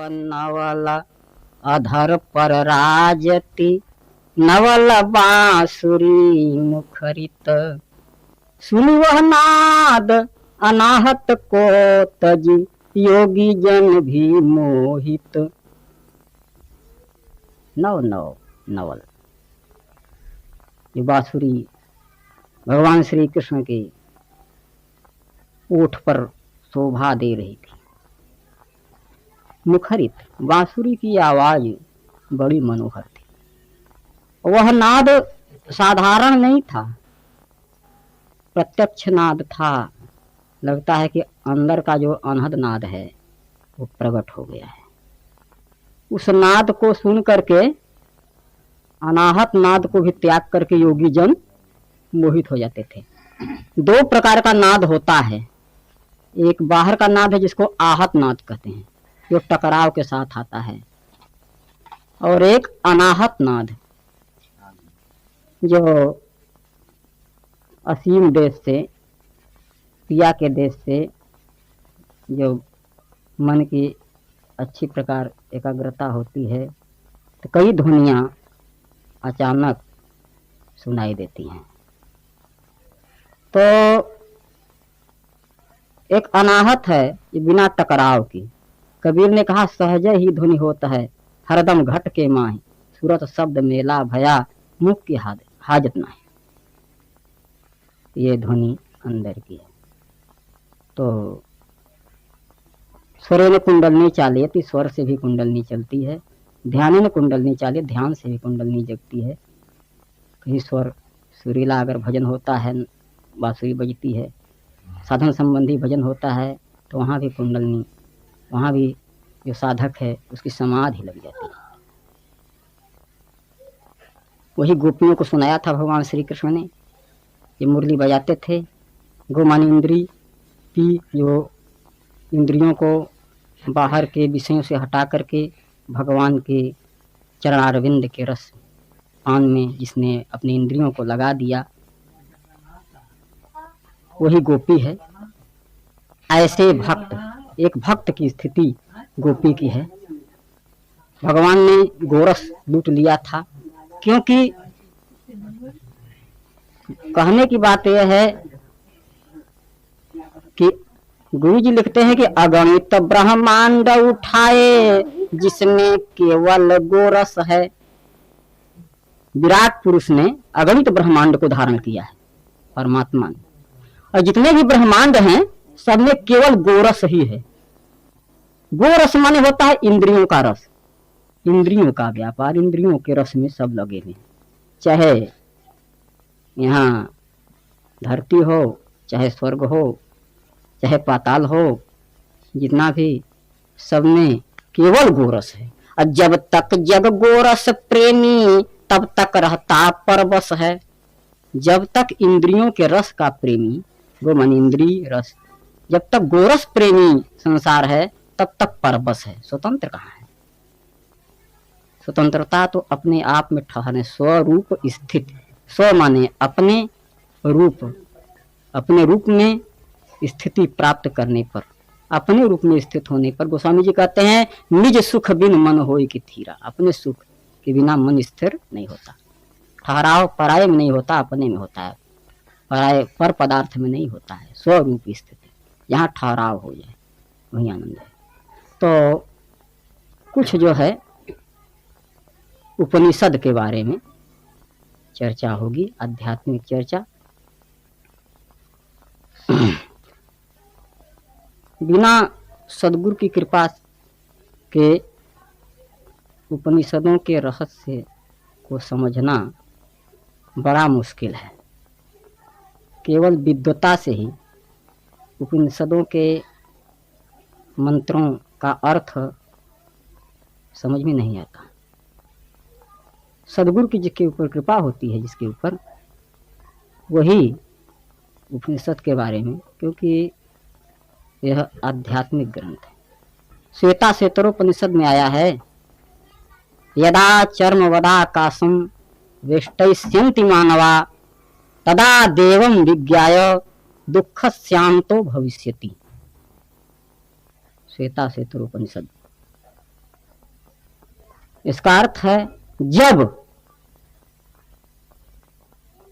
नवल अधर पर राजति नवल बांसुरी मुखरित सुन वह नाद अनाहत को तजी योगी जन भी मोहित। नव नव नवल, ये बांसुरी भगवान श्री कृष्ण के ओठ पर शोभा दे रही थी। मुखरित, बांसुरी की आवाज बड़ी मनोहर थी। वह नाद साधारण नहीं था, प्रत्यक्ष नाद था। लगता है कि अंदर का जो अनहद नाद है वो प्रकट हो गया है। उस नाद को सुन करके, अनाहत नाद को भी त्याग करके योगी जन मोहित हो जाते थे। दो प्रकार का नाद होता है, एक बाहर का नाद है जिसको आहत नाद कहते हैं, जो टकराव के साथ आता है, और एक अनाहत नाद जो असीम देश से, पिया के देश से, जो मन की अच्छी प्रकार एकाग्रता होती है तो कई ध्वनियां अचानक सुनाई देती हैं। तो एक अनाहत है, ये बिना टकराव की। कबीर ने कहा सहज ही ध्वनि होता है, हरदम घट के माही, सूरत शब्द मेला भया, मुख की हाजत नहीं। ये ध्वनि अंदर की है। तो स्वर ने कुंडलनी चालिए, तो स्वर से भी कुंडलनी चलती है। ध्यान ने कुंडलनी चालिए, ध्यान से भी कुंडलनी जगती है। कहीं स्वर सुरीला अगर भजन होता है, बांसुरी बजती है, साधन संबंधी भजन होता है, तो वहाँ भी कुंडलनी, वहाँ भी जो साधक है उसकी समाधि लग जाती है। वही गोपियों को सुनाया था भगवान श्री कृष्ण ने। ये मुरली बजाते थे। गो मानी इंद्री, पी जो इंद्रियों को बाहर के विषयों से हटा करके भगवान के चरणारविंद के रस पान में जिसने अपनी इंद्रियों को लगा दिया, वही गोपी है। ऐसे भक्त, एक भक्त की स्थिति गोपी की है। भगवान ने गोरस लूट लिया था, क्योंकि कहने की बात यह है कि गुरु जी लिखते हैं कि अगणित ब्रह्मांड उठाए जिसमें केवल गोरस है। विराट पुरुष ने अगणित ब्रह्मांड को धारण किया है, परमात्मा ने, और जितने भी ब्रह्मांड हैं सब में केवल गोरस ही है। गोरस माने होता है इंद्रियों का रस, इंद्रियों का व्यापार, इंद्रियों के रस में सब लगे हुए। चाहे यहाँ धरती हो, चाहे स्वर्ग हो, चाहे पाताल हो, जितना भी, सब में केवल गोरस है। और जब तक जग गोरस प्रेमी तब तक रहता परवश है। जब तक इंद्रियों के रस का प्रेमी, गो मन इंद्रिय रस, जब तक गोरस प्रेमी संसार है तब तक परवश है। स्वतंत्र कहाँ है? स्वतंत्रता तो अपने आप में ठहरने, स्वरूप स्थित। स्व माने अपने रूप, अपने रूप में स्थिति प्राप्त करने पर, अपने रूप में स्थित होने पर, गोस्वामी जी कहते हैं निज सुख बिन मन होय कि थीरा। अपने सुख के बिना मन स्थिर नहीं होता। ठहराव पराये में नहीं होता, अपने में होता है। पराये पर पदार्थ में नहीं होता है। स्वरूप स्थिति, यहाँ ठहराव हो जाए वही आनंद है। तो कुछ जो है उपनिषद के बारे में चर्चा होगी, आध्यात्मिक चर्चा। बिना सदगुरु की कृपा के उपनिषदों के रहस्य को समझना बड़ा मुश्किल है। केवल विद्वता से ही उपनिषदों के मंत्रों का अर्थ समझ में नहीं आता। सदगुरु की जिसके ऊपर कृपा होती है, जिसके ऊपर, वही उपनिषद के बारे में, क्योंकि यह आध्यात्मिक ग्रंथ है। श्वेता श्वेतरोपनिषद में आया है, यदा चर्म वदाकाशम वेष्टयिष्यन्ति मानवा तदा देवं विज्ञाय दुःख शांतो भविष्यति। श्वेता श्वेतरोपनिषद इसका अर्थ है जब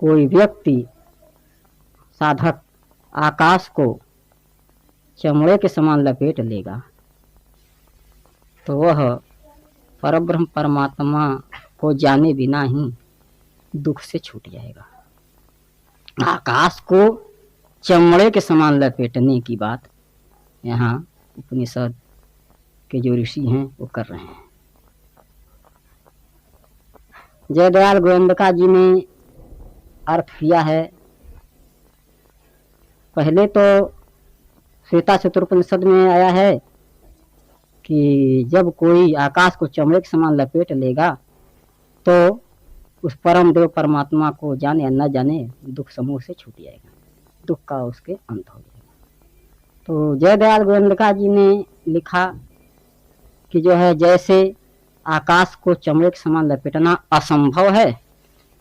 कोई व्यक्ति साधक आकाश को चमड़े के समान लपेट लेगा तो वह परब्रह्म परमात्मा को जाने बिना ही दुख से छूट जाएगा। आकाश को चमड़े के समान लपेटने की बात यहाँ उपनिषद के जो ऋषि हैं वो कर रहे हैं। जयदयाल गोविंदका जी ने अर्थ किया है। पहले तो श्वेता चतुर्पनिषद में आया है कि जब कोई आकाश को चमड़े के समान लपेट लेगा तो उस परम देव परमात्मा को जाने या न जाने दुख समूह से छूट जाएगा, दुख का उसके अंत हो जाएगा। तो जयदयाल गोविंदका जी ने लिखा कि जो है जैसे आकाश को चमड़े के समान लपेटना असंभव है,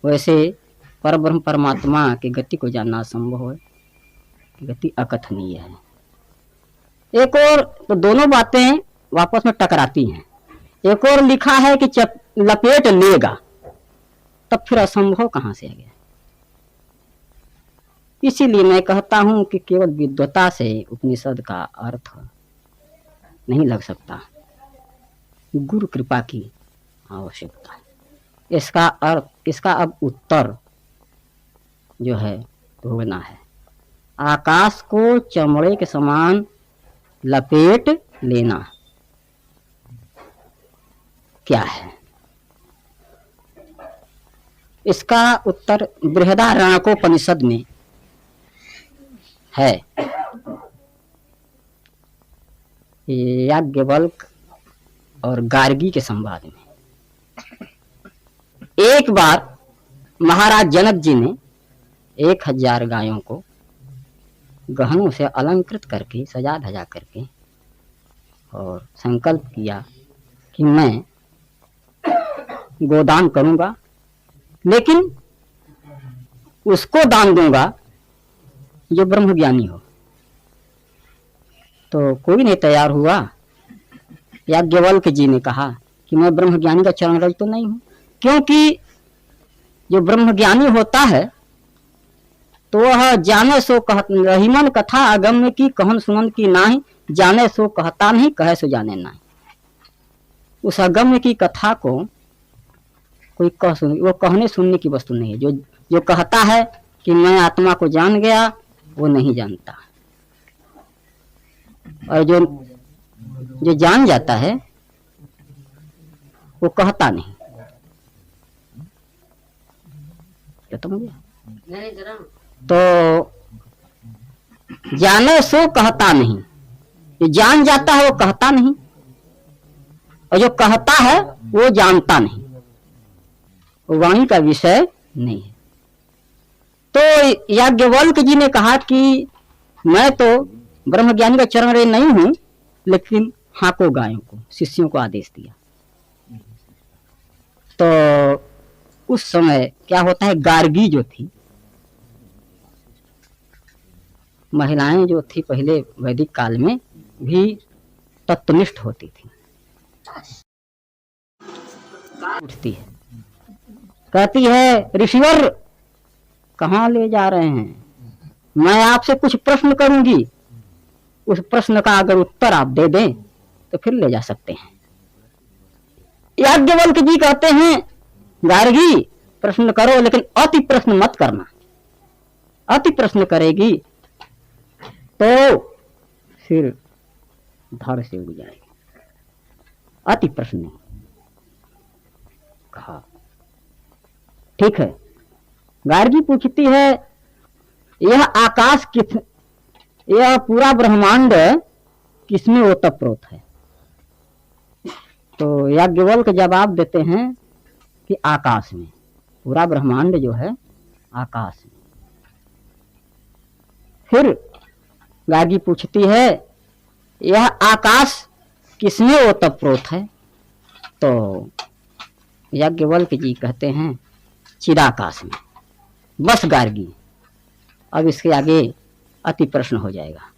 वैसे परब्रह्म परमात्मा की गति को जानना असंभव है, गति अकथनीय है। एक और तो दोनों बातें वापस में टकराती हैं। एक और लिखा है कि लपेट लेगा, तब फिर असंभव कहां से आ गया। इसीलिए मैं कहता हूं कि केवल विद्वता से उपनिषद का अर्थ नहीं लग सकता, गुरु कृपा की आवश्यकता है। इसका अब उत्तर जो है ढूंढना है। आकाश को चमड़े के समान लपेट लेना क्या है? इसका उत्तर बृहदारण्यकोपनिषद में है। याज्ञवल्क्य और गार्गी के संवाद में एक बार महाराज जनक जी ने 1000 गायों को गहनों से अलंकृत करके सजा धजा करके और संकल्प किया कि मैं गोदान करूंगा, लेकिन उसको दान दूंगा जो ब्रह्मज्ञानी हो। तो कोई नहीं तैयार हुआ। याज्ञवल्क्य जी ने कहा कि मैं ब्रह्मज्ञानी का चरण रज तो नहीं हूं, क्योंकि जो ब्रह्मज्ञानी होता है तो वह जाने सो कहत रहीमन कथा अगम्य की कहन सुनन की नाही, जाने सो कहता नहीं कहे सो जाने नहीं। उस अगम्य की कथा को कोई कह सुन, वो कहने सुनने की वस्तु नहीं है। जो कहता है कि मैं आत्मा को जान गया वो नहीं जानता, और जो जान जाता है वो कहता नहीं। तो जाने सो कहता नहीं, जो जान जाता है वो कहता नहीं, और जो कहता है वो जानता नहीं, वो वाणी का विषय नहीं है। तो याज्ञवल्क्य जी ने कहा कि मैं तो ब्रह्मज्ञानी का चरण रज नहीं हूं, लेकिन हाको गायों को, शिष्यों को आदेश दिया। तो उस समय क्या होता है, गार्गी जो थी, महिलाएं जो थी पहले वैदिक काल में भी तत्वनिष्ठ होती थी। उठती है, कहती है ऋषिवर कहाँ ले जा रहे हैं, मैं आपसे कुछ प्रश्न करूंगी, उस प्रश्न का अगर उत्तर आप दे दें तो फिर ले जा सकते हैं। याज्ञवल्क्य जी कहते हैं गार्गी प्रश्न करो, लेकिन अति प्रश्न मत करना। अति प्रश्न करेगी तो फिर धड़ से उड़ जाएगी। अति प्रश्न नहीं कहा। ठीक है, गार्गी पूछती है यह आकाश किस, यह पूरा ब्रह्मांड किसमें ओतप्रोत है? तो याज्ञवल्क्य जवाब देते हैं कि आकाश में, पूरा ब्रह्मांड जो है आकाश में। फिर गार्गी पूछती है यह आकाश किसमें ओतप्रोत है? तो याज्ञवल्क्य जी कहते हैं चिदाकाश में। बस गार्गी, अब इसके आगे अति प्रश्न हो जाएगा।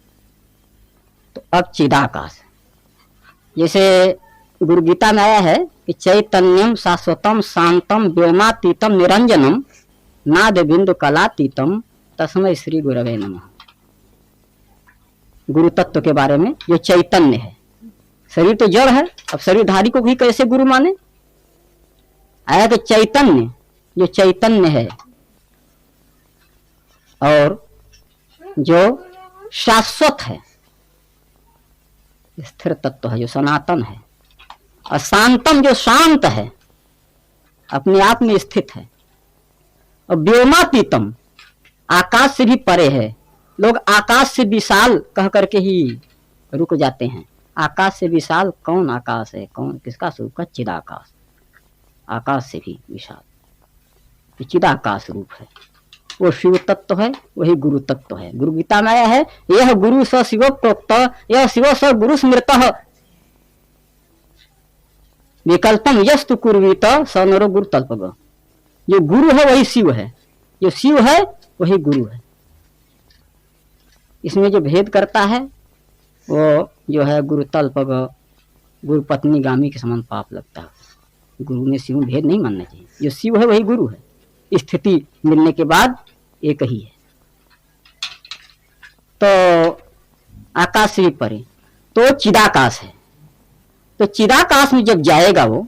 तो अब चिदाकाश, जैसे गुरु गीता में आया है कि चैतन्यम शाश्वतम शांतम व्योमातीतम निरंजनम नाद बिंदु कलातीतम तस्मै श्री गुरवे नमः। गुरु तत्व के बारे में जो चैतन्य है, शरीर तो जड़ है, अब शरीरधारी को भी कैसे गुरु माने? आया कि चैतन्य, जो चैतन्य है और जो शाश्वत है, स्थिर तत्व है, जो सनातन है, और शांतम जो शांत है, अपने आप में स्थित है, और व्योमातीतम आकाश से भी परे है। लोग आकाश से विशाल कह करके ही रुक जाते हैं। आकाश से विशाल कौन आकाश है? कौन किसका स्वरूप का? चिदाकाश, आकाश से भी विशाल चिदाकाश रूप है, वो शिव तत्व है, वही गुरु तत्व है। गुरु गीता में आया है, यह गुरु स शिव प्रोक्त, यह शिव स गुरु स्मृत, विकल्पम यस्तु कुर्वीत स नरो गुरु तल्पग। जो गुरु है वही शिव है, जो शिव है वही गुरु है। इसमें जो भेद करता है वो जो है गुरु तल्पग, गुरु पत्नी गामी के समान पाप लगता है। गुरु में शिव भेद नहीं मानना चाहिए, जो शिव है वही गुरु है। स्थिति मिलने के बाद एक ही है। तो आकाश से भी परे तो चिदाकाश है। तो चिदाकाश में जब जाएगा वो,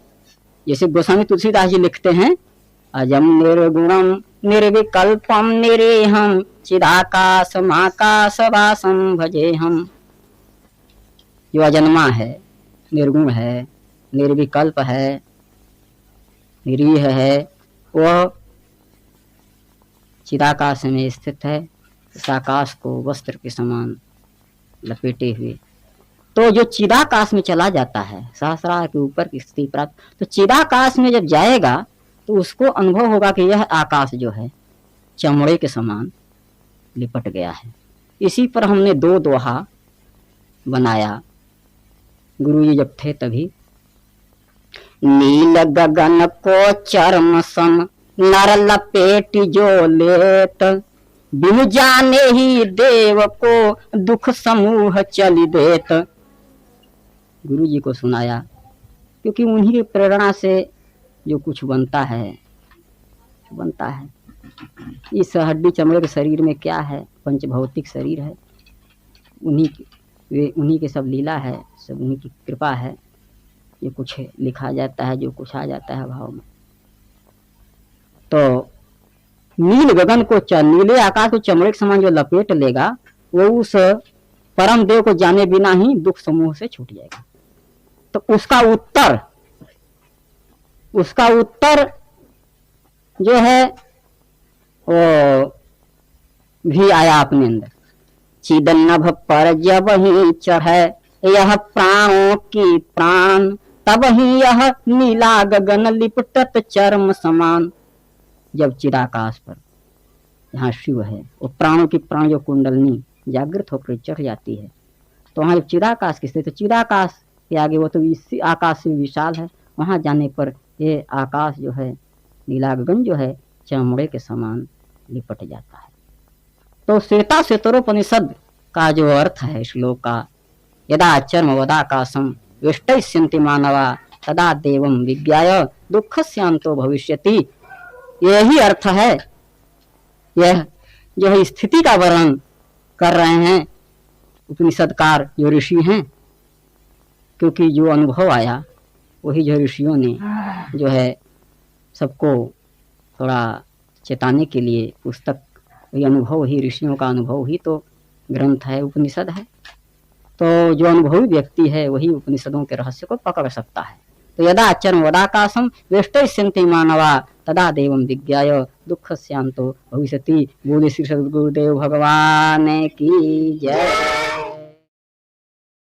जैसे गोस्वामी तुलसीदास जी लिखते हैं, अजम निर्गुणम निर्विकल्पम निरेहम चिदाकाश माकाश वासम भजे हम। जो अजन्मा है, निर्गुण है, निर्विकल्प है, निरीह है, वह चिदाकाश में स्थित है, इस आकाश को वस्त्र के समान लपेटे हुए। तो जो चिदाकाश में चला जाता है, सहस्रार के ऊपर की स्थिति प्राप्त, तो चिदाकाश में जब जाएगा तो उसको अनुभव होगा कि यह आकाश जो है चमड़े के समान लिपट गया है। इसी पर हमने दो दोहा बनाया गुरु जी जब थे तभी। नील गगन को चर्म सम नर लपेट जो लेत, बिनु जाने ही देव को दुख समूह चली देत। गुरु जी को सुनाया, क्योंकि उन्हीं की प्रेरणा से जो कुछ बनता है बनता है। इस हड्डी चमड़े के शरीर में क्या है? पंचभौतिक शरीर है, उन्हीं के सब लीला है, सब उन्हीं की कृपा है। ये कुछ लिखा जाता है, जो कुछ आ जाता है भाव में। तो नील गगन को नीले आकाश को चमड़े के समान जो लपेट लेगा, वो उस परम देव को जाने बिना ही दुख समूह से छूट जाएगा। तो उसका उत्तर जो है वो भी आया अपने अंदर। चिदनभ पर जब ही चढ़े यह प्राणों की प्राण, तब ही यह नीला गगन लिपटत चर्म समान। जब चिदाकाश पर यहाँ शिव है, वो प्राणों की प्राण जो कुंडलनी जागृत होकर चढ़ जाती है, तो वहाँ जब चिदाकाश की स्थिति, तो चिदाकाश के आगे वो तो इसी आकाश से विशाल है। वहाँ जाने पर ये आकाश जो है, नीला गगन जो है, चमड़े के समान लिपट जाता है। तो श्वेता श्वेतरोपनिषद का जो अर्थ है श्लोक का, यदा चर्म वदाकाशम विष्टयिष्यन्ति मानवा तदा देवम विज्ञाय दुःखस्यान्तो भविष्यति। यही अर्थ है। यह जो है स्थिति का वर्णन कर रहे हैं उपनिषदकार जो ऋषि हैं, क्योंकि जो अनुभव आया वही जो ऋषियों ने जो है सबको थोड़ा चेताने के लिए पुस्तक, वही अनुभव ही ऋषियों का अनुभव ही तो ग्रंथ है, उपनिषद है। तो जो अनुभवी व्यक्ति है वही उपनिषदों के रहस्य को पकड़ सकता है। तो यदा चर्म वदाकाशम वेष्टयिष्यन्ति मानवा तदा देवम विज्ञाय दुःखस्यान्तो भविष्यति। बोले श्री सद्गुरुदेव भगवान की जय।